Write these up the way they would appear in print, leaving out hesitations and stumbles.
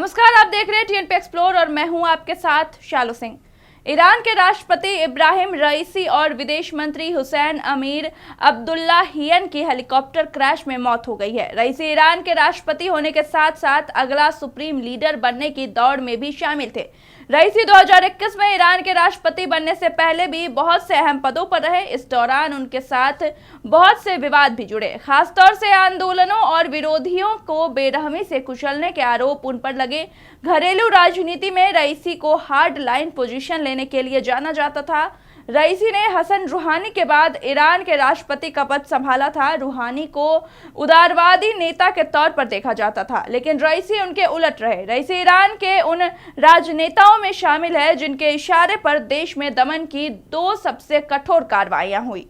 नमस्कार, आप देख रहे हैं टीएनपी एक्सप्लोर और मैं हूं आपके साथ शालू सिंह। ईरान के राष्ट्रपति इब्राहिम रईसी और विदेश मंत्री हुसैन अमीर अब्दुल्लाहियन की हेलीकॉप्टर क्रैश में मौत हो गई है। रईसी ईरान के राष्ट्रपति होने के साथ साथ अगला सुप्रीम लीडर बनने की दौड़ में भी शामिल थे। रईसी 2021 में ईरान के राष्ट्रपति बनने से पहले भी बहुत से अहम पदों पर रहे। इस दौरान उनके साथ बहुत से विवाद भी जुड़े, खासतौर से आंदोलनों और विरोधियों को बेरहमी से कुचलने के आरोप उन पर लगे। घरेलू राजनीति में रईसी को हार्ड लाइन पोजीशन लेने के लिए जाना जाता था। रईसी ने हसन रूहानी के बाद ईरान के राष्ट्रपति का पद संभाला था। रूहानी को उदारवादी नेता के तौर पर देखा जाता था, लेकिन रईसी उनके उलट रहे। रईसी ईरान के उन राजनेताओं में शामिल है जिनके इशारे पर देश में दमन की 2 सबसे कठोर कार्रवाइयां हुई।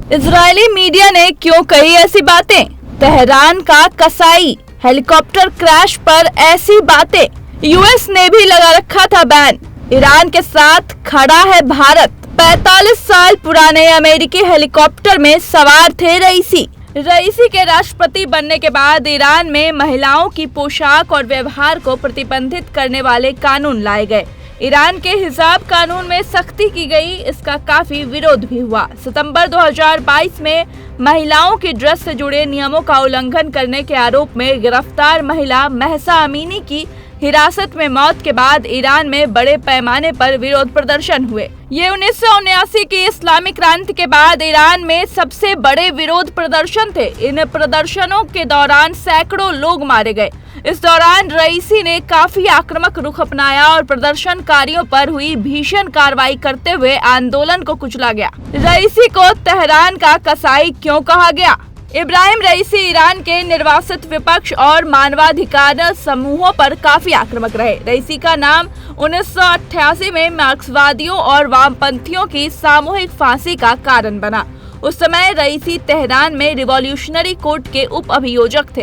इजरायली मीडिया ने क्यों कही ऐसी बातें? तेहरान का कसाई, हेलीकॉप्टर क्रैश पर ऐसी बातें। यूएस ने भी लगा रखा था बैन। ईरान के साथ खड़ा है भारत। 45 साल पुराने अमेरिकी हेलीकॉप्टर में सवार थे रईसी। रईसी के राष्ट्रपति बनने के बाद ईरान में महिलाओं की पोशाक और व्यवहार को प्रतिबंधित करने वाले कानून लाए गए। ईरान के हिजाब कानून में सख्ती की गई, इसका काफी विरोध भी हुआ। सितंबर 2022 में महिलाओं की ड्रेस से जुड़े नियमों का उल्लंघन करने के आरोप में गिरफ्तार महिला महसा अमीनी की हिरासत में मौत के बाद ईरान में बड़े पैमाने पर विरोध प्रदर्शन हुए। ये 1979 की इस्लामी क्रांति के बाद ईरान में सबसे बड़े विरोध प्रदर्शन थे। इन प्रदर्शनों के दौरान सैकड़ों लोग मारे गए। इस दौरान रईसी ने काफी आक्रामक रुख अपनाया और प्रदर्शनकारियों पर हुई भीषण कार्रवाई करते हुए आंदोलन को कुचला गया। रईसी को तेहरान का कसाई क्यों कहा गया? इब्राहिम रईसी ईरान के निर्वासित विपक्ष और मानवाधिकार समूहों पर काफी आक्रामक रहे। रईसी का नाम 1988 में मार्क्सवादियों और वामपंथियों की सामूहिक फांसी का कारण बना। उस समय रईसी तेहरान में रिवॉल्यूशनरी कोर्ट के उप अभियोजक थे।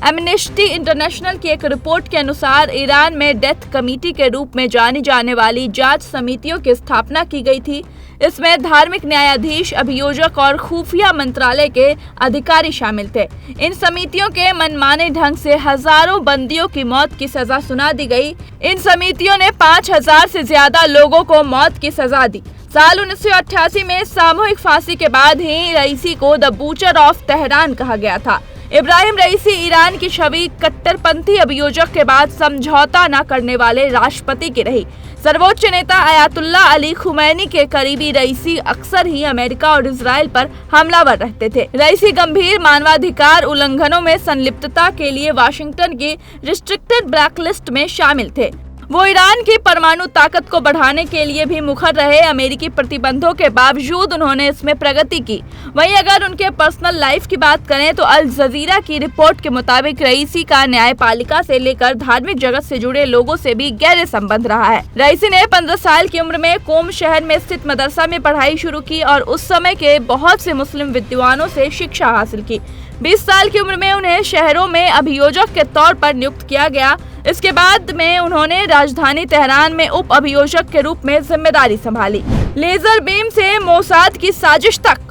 एमनेस्टी इंटरनेशनल की एक रिपोर्ट के अनुसार ईरान में डेथ कमेटी के रूप में जानी जाने वाली जांच समितियों की स्थापना की गई थी। इसमें धार्मिक न्यायाधीश, अभियोजक और खुफिया मंत्रालय के अधिकारी शामिल थे। इन समितियों के मनमाने ढंग से हजारों बंदियों की मौत की सजा सुना दी गई। इन समितियों ने 5000 से ज्यादा लोगों को मौत की सजा दी। साल 1988 में सामूहिक फांसी के बाद ही रईसी को द बूचर ऑफ तेहरान कहा गया था। इब्राहिम रईसी ईरान की छवि कट्टरपंथी अभियोजक के बाद समझौता न करने वाले राष्ट्रपति की रही। सर्वोच्च नेता अयातुल्लाह अली खुमैनी के करीबी रईसी अक्सर ही अमेरिका और इजराइल पर हमलावर रहते थे। रईसी गंभीर मानवाधिकार उल्लंघनों में संलिप्तता के लिए वाशिंगटन की रिस्ट्रिक्टेड ब्लैकलिस्ट में शामिल थे। वो ईरान की परमाणु ताकत को बढ़ाने के लिए भी मुखर रहे। अमेरिकी प्रतिबंधों के बावजूद उन्होंने इसमें प्रगति की। वहीं अगर उनके पर्सनल लाइफ की बात करें तो अल जजीरा की रिपोर्ट के मुताबिक रईसी का न्यायपालिका से लेकर धार्मिक जगत से जुड़े लोगों से भी गहरे संबंध रहा है। रईसी ने 15 साल की उम्र में कोम शहर में स्थित मदरसा में पढ़ाई शुरू की और उस समय के बहुत से मुस्लिम विद्वानों से शिक्षा हासिल की। 20 साल की उम्र में उन्हें शहरों में अभियोजक के तौर पर नियुक्त किया गया। इसके बाद में उन्होंने राजधानी तेहरान में उप अभियोजक के रूप में जिम्मेदारी संभाली। लेजर बीम से मोसाद की साजिश तक।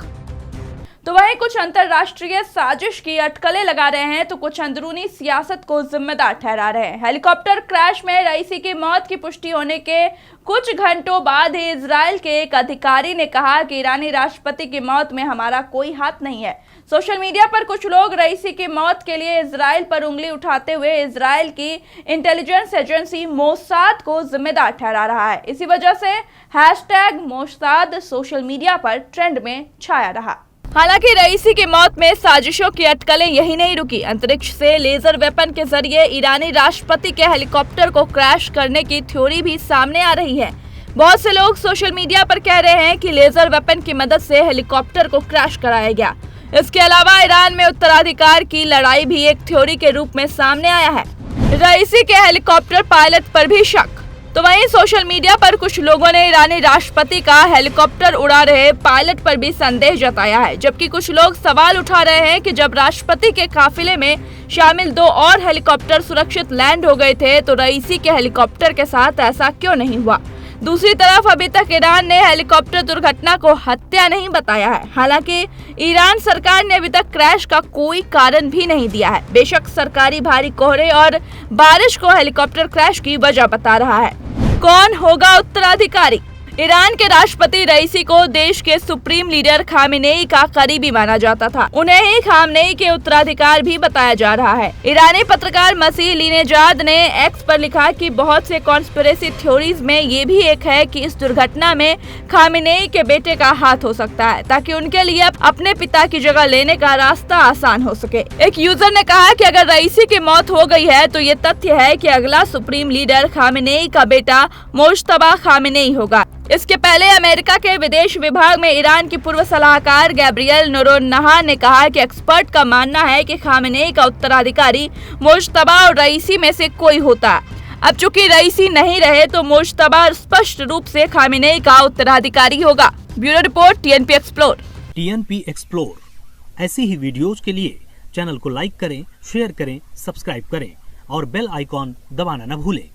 तो वहीं कुछ अंतर्राष्ट्रीय साजिश की अटकलें लगा रहे हैं तो कुछ अंदरूनी सियासत को जिम्मेदार ठहरा रहे हैं। हेलीकॉप्टर क्रैश में रईसी की मौत की पुष्टि होने के कुछ घंटों बाद ही इजराइल के एक अधिकारी ने कहा कि ईरानी राष्ट्रपति की मौत में हमारा कोई हाथ नहीं है। सोशल मीडिया पर कुछ लोग रईसी की मौत के लिए इजराइल पर उंगली उठाते हुए इजराइल की इंटेलिजेंस एजेंसी मोसाद को जिम्मेदार ठहरा रहा है। इसी वजह से #मोसाद सोशल मीडिया पर ट्रेंड में छाया रहा। हालांकि रईसी की मौत में साजिशों की अटकलें यही नहीं रुकी। अंतरिक्ष से लेजर वेपन के जरिए ईरानी राष्ट्रपति के हेलीकॉप्टर को क्रैश करने की थ्योरी भी सामने आ रही है। बहुत से लोग सोशल मीडिया पर कह रहे हैं कि लेजर वेपन की मदद से हेलीकॉप्टर को क्रैश कराया गया। इसके अलावा ईरान में उत्तराधिकार की लड़ाई भी एक थ्योरी के रूप में सामने आया है। रईसी के हेलीकॉप्टर पायलट पर भी शक। तो वहीं सोशल मीडिया पर कुछ लोगों ने ईरानी राष्ट्रपति का हेलीकॉप्टर उड़ा रहे पायलट पर भी संदेह जताया है, जबकि कुछ लोग सवाल उठा रहे हैं कि जब राष्ट्रपति के काफिले में शामिल 2 और हेलीकॉप्टर सुरक्षित लैंड हो गए थे तो रईसी के हेलीकॉप्टर के साथ ऐसा क्यों नहीं हुआ। दूसरी तरफ अभी तक ईरान ने हेलीकॉप्टर दुर्घटना को हत्या नहीं बताया है। हालांकि ईरान सरकार ने अभी तक क्रैश का कोई कारण भी नहीं दिया है। बेशक सरकारी भारी कोहरे और बारिश को हेलीकॉप्टर क्रैश की वजह बता रहा है। कौन होगा उत्तराधिकारी? ईरान के राष्ट्रपति रईसी को देश के सुप्रीम लीडर खामेनेई का करीबी माना जाता था। उन्हें ही खामेनेई के उत्तराधिकार भी बताया जा रहा है। ईरानी पत्रकार मसीह लिनेजाद ने एक्स पर लिखा कि बहुत से कॉन्स्पिरेसी थ्योरीज में ये भी एक है कि इस दुर्घटना में खामेनेई के बेटे का हाथ हो सकता है, ताकि उनके लिए अपने पिता की जगह लेने का रास्ता आसान हो सके। एक यूजर ने कहा कि अगर रईसी की मौत हो गई है तो ये तथ्य है कि अगला सुप्रीम लीडर खामेनेई का बेटा मुज्तबा खामेनेई होगा। इसके पहले अमेरिका के विदेश विभाग में ईरान की पूर्व सलाहकार गैब्रियल नोरोन्हा ने कहा कि एक्सपर्ट का मानना है कि खामेनेई का उत्तराधिकारी मुज्तबा और रईसी में से कोई होता। अब चूंकि रईसी नहीं रहे तो मुज्तबा स्पष्ट रूप से खामेनेई का उत्तराधिकारी होगा। Bureau report, TNP explore. TNP explore ऐसी ही वीडियोज के लिए चैनल को लाइक करें, शेयर करें, सब्सक्राइब करें और बेल आइकॉन दबाना न भूलें।